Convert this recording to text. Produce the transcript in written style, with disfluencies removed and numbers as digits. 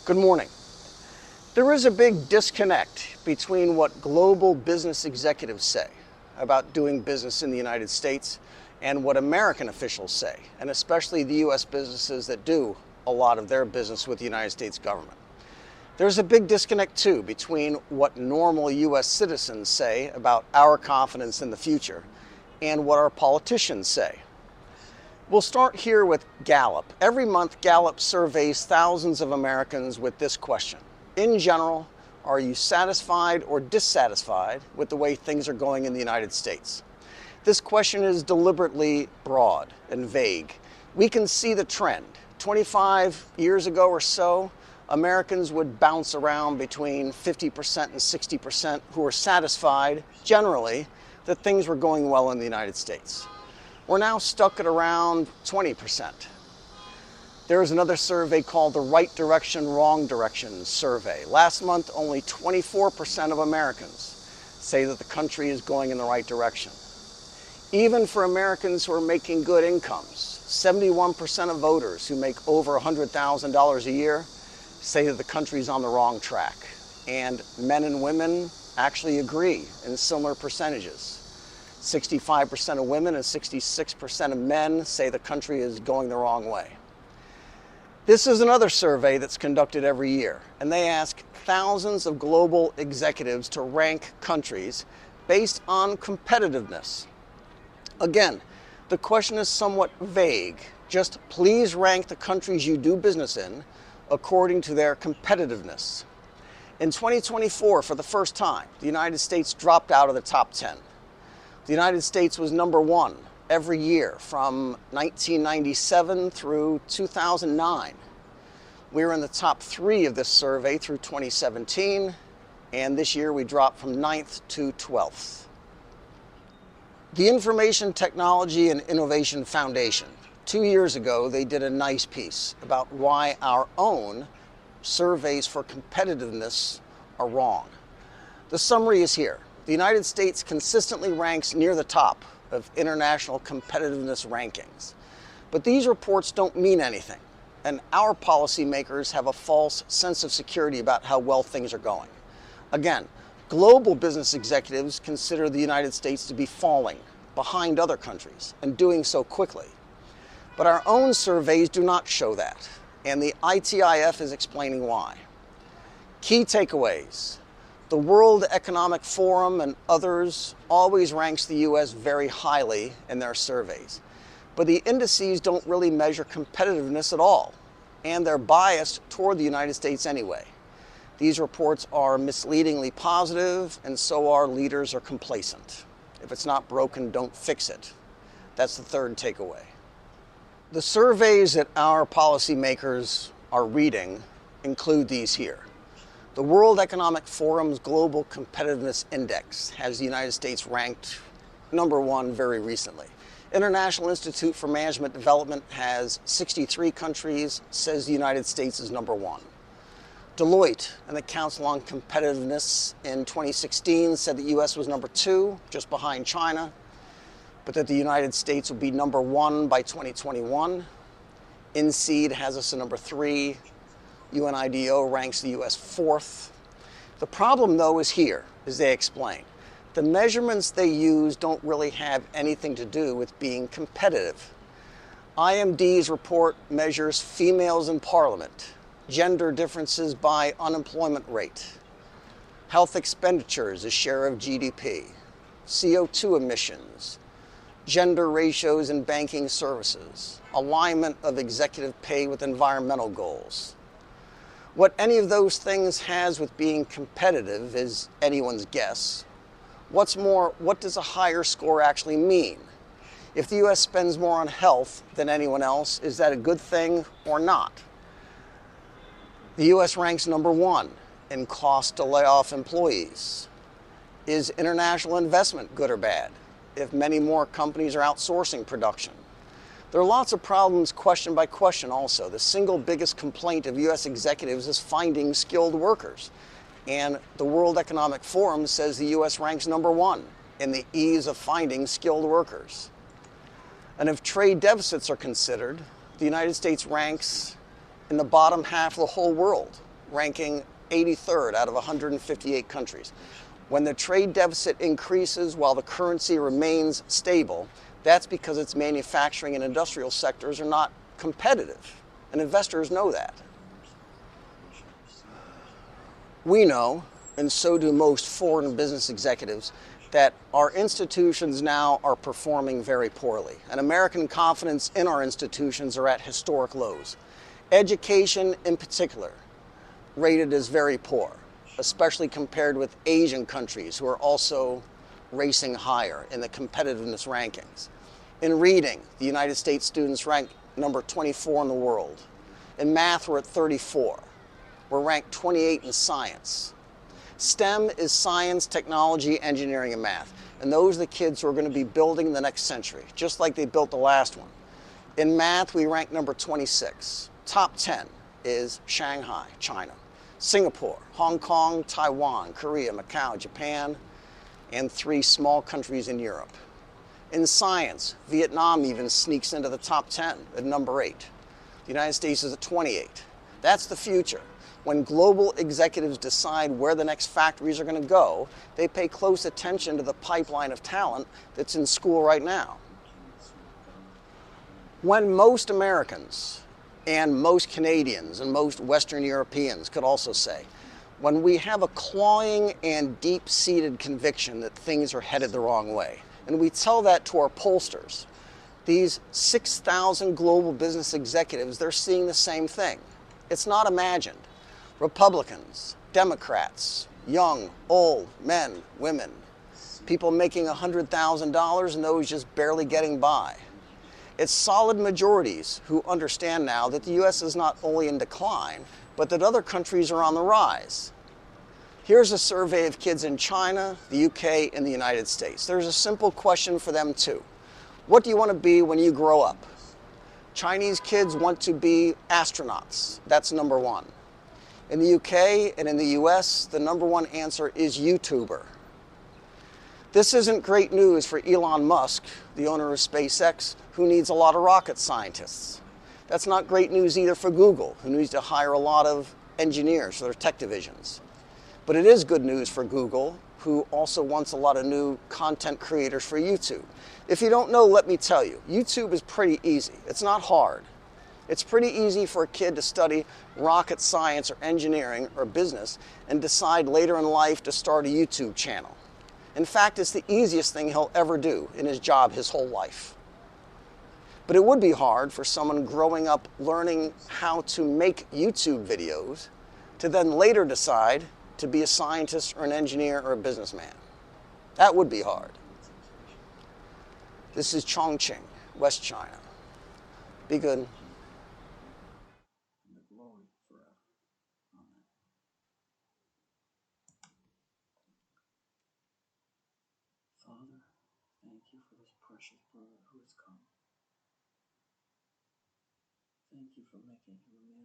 Good morning. There is a big disconnect between what global business executives say about doing business in the United States and what American officials say, and especially the U.S. businesses that do a lot of their business with the United States government. There's a big disconnect, too, between what normal U.S. citizens say about our confidence in the future and what our politicians say. We'll start here with Gallup. Every month, Gallup surveys thousands of Americans with this question. In general, are you satisfied or dissatisfied with the way things are going in the United States? This question is deliberately broad and vague. We can see the trend. 25 years ago or so, Americans would bounce around between 50% and 60% who were satisfied, generally, that things were going well in the United States. We're now stuck at around 20%. There is another survey called the Right Direction, Wrong Direction survey. Last month, only 24% of Americans say that the country is going in the right direction. Even for Americans who are making good incomes, 71% of voters who make over $100,000 a year say that the country is on the wrong track. And men and women actually agree in similar percentages. 65% of women and 66% of men say the country is going the wrong way. This is another survey that's conducted every year, and they ask thousands of global executives to rank countries based on competitiveness. Again, the question is somewhat vague. Just please rank the countries you do business in according to their competitiveness. In 2024, for the first time, the United States dropped out of the top 10. The United States was number one every year from 1997 through 2009. We were in the top 3 of this survey through 2017, and this year we dropped from 9th to 12th. The Information Technology and Innovation Foundation, 2 years ago, they did a nice piece about why our own surveys for competitiveness are wrong. The summary is here. The United States consistently ranks near the top of international competitiveness rankings. But these reports don't mean anything, and our policymakers have a false sense of security about how well things are going. Again, global business executives consider the United States to be falling behind other countries, and doing so quickly. But our own surveys do not show that, and the ITIF is explaining why. Key takeaways. The World Economic Forum and others always ranks the U.S. very highly in their surveys. But the indices don't really measure competitiveness at all, and they're biased toward the United States anyway. These reports are misleadingly positive, and so our leaders are complacent. If it's not broken, don't fix it. That's the third takeaway. The surveys that our policymakers are reading include these here. The World Economic Forum's Global Competitiveness Index has the United States ranked number 1 very recently. International Institute for Management Development has 63 countries, says the United States is number 1. Deloitte and the Council on Competitiveness in 2016 said the U.S. was number 2, just behind China, but that the United States would be number 1 by 2021. INSEAD has us at number 3. UNIDO ranks the U.S. 4th. The problem, though, is here, as they explain. The measurements they use don't really have anything to do with being competitive. IMD's report measures females in parliament, gender differences by unemployment rate, health expenditures as share of GDP, CO2 emissions, gender ratios in banking services, alignment of executive pay with environmental goals. What any of those things has with being competitive is anyone's guess. What's more, what does a higher score actually mean? If the U.S. spends more on health than anyone else, is that a good thing or not? The U.S. ranks number 1 in cost to lay off employees. Is international investment good or bad if many more companies are outsourcing production? There are lots of problems question by question also. The single biggest complaint of U.S. executives is finding skilled workers. And the World Economic Forum says the U.S. ranks number 1 in the ease of finding skilled workers. And if trade deficits are considered, the United States ranks in the bottom half of the whole world ranking 83rd out of 158 countries. When the trade deficit increases while the currency remains stable, that's because its manufacturing and industrial sectors are not competitive, and investors know that. We know, and so do most foreign business executives, that our institutions now are performing very poorly, and American confidence in our institutions are at historic lows. Education, in particular, rated as very poor, especially compared with Asian countries who are also racing higher in the competitiveness rankings. In reading, the United States students rank number 24 in the world. In math, we're at 34. We're ranked 28 in science. STEM is science, technology, engineering, and math. And those are the kids who are going to be building the next century, just like they built the last one. In math, we rank number 26. Top 10 is Shanghai, China, Singapore, Hong Kong, Taiwan, Korea, Macau, Japan, and 3 small countries in Europe. In science, Vietnam even sneaks into the top 10 at number 8. The United States is at 28. That's the future. When global executives decide where the next factories are going to go, they pay close attention to the pipeline of talent that's in school right now. When most Americans and most Canadians and most Western Europeans could also say, when we have a clawing and deep-seated conviction that things are headed the wrong way, and we tell that to our pollsters, these 6,000 global business executives, they're seeing the same thing. It's not imagined. Republicans, Democrats, young, old, men, women, people making $100,000 and those just barely getting by. It's solid majorities who understand now that the U.S. is not only in decline, but that other countries are on the rise. Here's a survey of kids in China, the UK, and the United States. There's a simple question for them too. What do you want to be when you grow up? Chinese kids want to be astronauts. That's number 1. In the UK and in the US, the number 1 answer is YouTuber. This isn't great news for Elon Musk, the owner of SpaceX, who needs a lot of rocket scientists. That's not great news either for Google, who needs to hire a lot of engineers for their tech divisions. But it is good news for Google, who also wants a lot of new content creators for YouTube. If you don't know, let me tell you, YouTube is pretty easy. It's not hard. It's pretty easy for a kid to study rocket science or engineering or business and decide later in life to start a YouTube channel. In fact, it's the easiest thing he'll ever do in his job his whole life. But it would be hard for someone growing up learning how to make YouTube videos to then later decide to be a scientist or an engineer or a businessman. That would be hard. This is Chongqing, West China. Be good. Father, thank you for this precious brother who has come. Thank you for making him a man.